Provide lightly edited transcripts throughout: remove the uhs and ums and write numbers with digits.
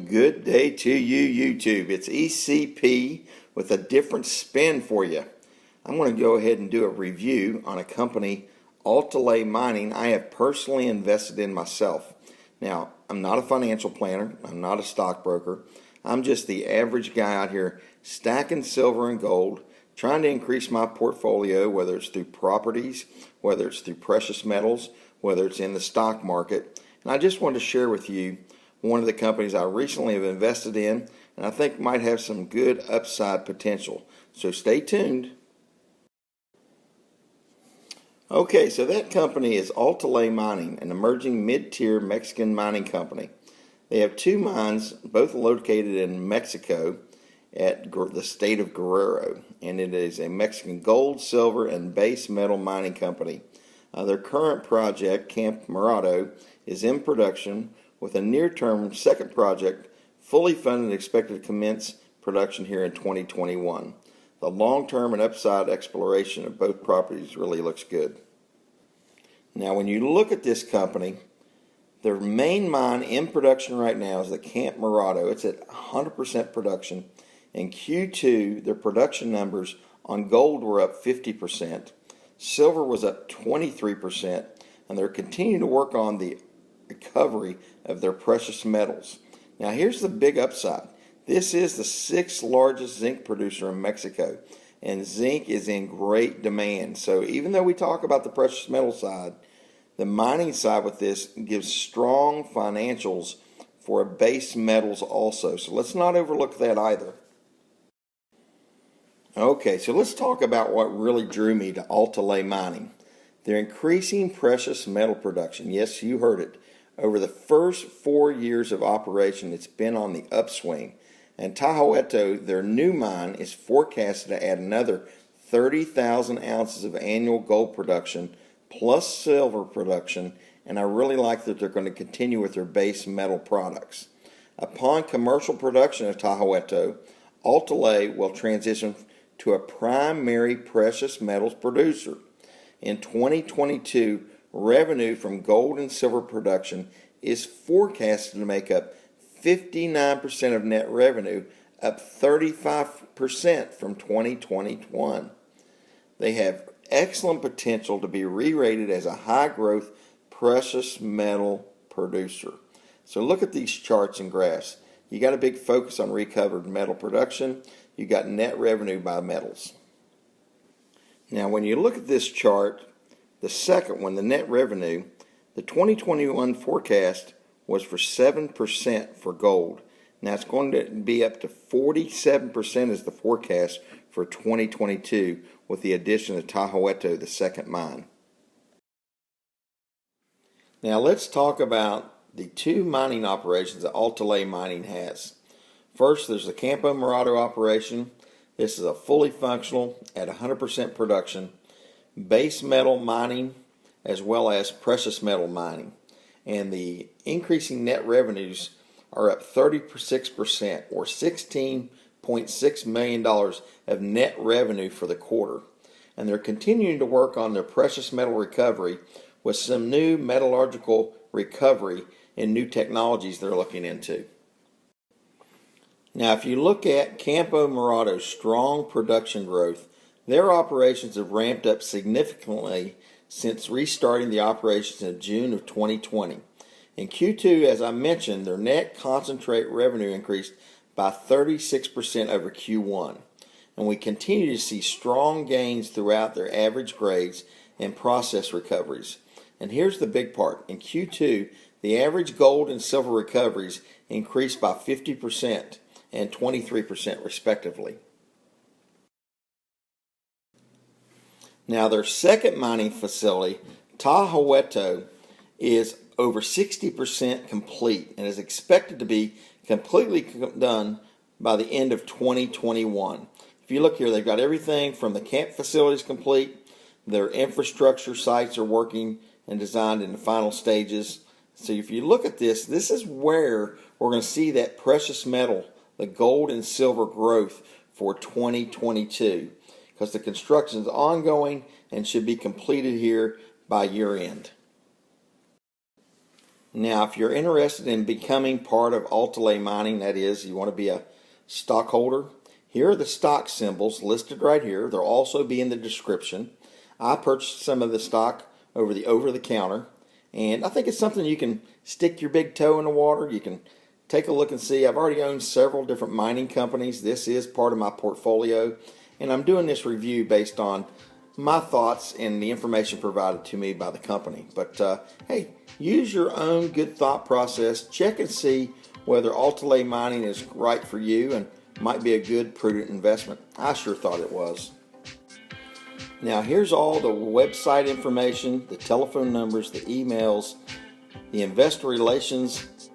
Good day to you, YouTube. It's ECP with a different spin for you. I'm going to go ahead and do a review on a company, Altaley Mining, I have personally invested in myself. Now, I'm not a financial planner. I'm not a stockbroker. I'm just the average guy out here stacking silver and gold, trying to increase my portfolio, whether it's through properties, whether it's through precious metals, whether it's in the stock market. And I just wanted to share with you one of the companies I recently have invested in, and I think might have some good upside potential. So stay tuned. Okay, so that company is Altaley Mining, an emerging mid-tier Mexican mining company. They have two mines, both located in Mexico at the state of Guerrero, and it is a Mexican gold, silver, and base metal mining company. Their current project, Camp Marauder, is in production, with a near-term second project fully funded and expected to commence production here in 2021. The long-term and upside exploration of both properties really looks good. Now, when you look at this company, their main mine in production right now is the Camp Marauder. It's at 100% production. In Q2, their production numbers on gold were up 50%, silver was up 23%, and they're continuing to work on the recovery of their precious metals. Now, here's the big upside. This is the sixth largest zinc producer in Mexico, and zinc is in great demand. So even though we talk about the precious metal side, the mining side with this gives strong financials for base metals also. So let's not overlook that either. Okay, so let's talk about what really drew me to Altaley Mining. They're increasing precious metal production. Yes, you heard it. Over the first 4 years of operation, it's been on the upswing. And Tahueto, their new mine, is forecasted to add another 30,000 ounces of annual gold production plus silver production, and I really like that they're going to continue with their base metal products. Upon commercial production of Tahueto, Altaley will transition to a primary precious metals producer. In 2022, revenue from gold and silver production is forecasted to make up 59% of net revenue, up 35% from 2021. They have excellent potential to be re-rated as a high-growth precious metal producer. So look at these charts and graphs. You got a big focus on recovered metal production. You got net revenue by metals. Now, when you look at this chart, the second one, the net revenue, the 2021 forecast was for 7% for gold. Now it's going to be up to 47% as the forecast for 2022 with the addition of Tahueto, the second mine. Now let's talk about the two mining operations that Altaley Mining has. First, there's the Campo Marauder operation. This is a fully functional, at 100% production, base metal mining as well as precious metal mining. And the increasing net revenues are up 36%, or $16.6 million of net revenue for the quarter. And they're continuing to work on their precious metal recovery with some new metallurgical recovery and new technologies they're looking into. Now, if you look at Campo Marauder's strong production growth, their operations have ramped up significantly since restarting the operations in June of 2020. In Q2, as I mentioned, their net concentrate revenue increased by 36% over Q1. And we continue to see strong gains throughout their average grades and process recoveries. And here's the big part. In Q2, the average gold and silver recoveries increased by 50% and 23% respectively. Now, their second mining facility, Tahueto, is over 60% complete and is expected to be completely done by the end of 2021. If you look here, they've got everything from the camp facilities complete, their infrastructure sites are working and designed in the final stages. So if you look at this, this is where we're going to see that precious metal, the gold and silver growth for 2022, because the construction is ongoing and should be completed here by year end. Now, if you're interested in becoming part of Altaley Mining, that is, you want to be a stockholder, here are the stock symbols listed right here. They'll also be in the description. I purchased some of the stock over the counter, and I think it's something you can stick your big toe in the water. You can take a look and see. I've already owned several different mining companies. This is part of my portfolio, and I'm doing this review based on my thoughts and the information provided to me by the company. But hey, use your own good thought process. Check and see whether Altaley Mining is right for you and might be a good, prudent investment. I sure thought it was. Now, here's all the website information, the telephone numbers, the emails, the investor relations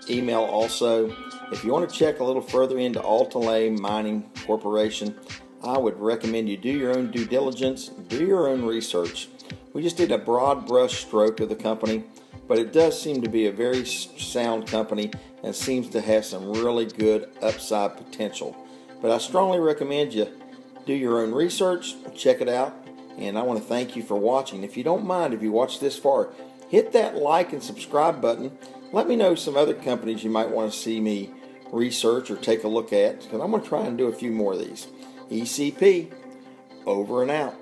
email also. If you want to check a little further into Altaley Mining Corporation, I would recommend you do your own due diligence, do your own research. We just did a broad brush stroke of the company, but it does seem to be a very sound company and seems to have some really good upside potential. But I strongly recommend you do your own research, check it out, and I want to thank you for watching. If you don't mind, if you watch this far, hit that like and subscribe button. Let me know some other companies you might want to see me research or take a look at, because I'm going to try and do a few more of these. ECP, over and out.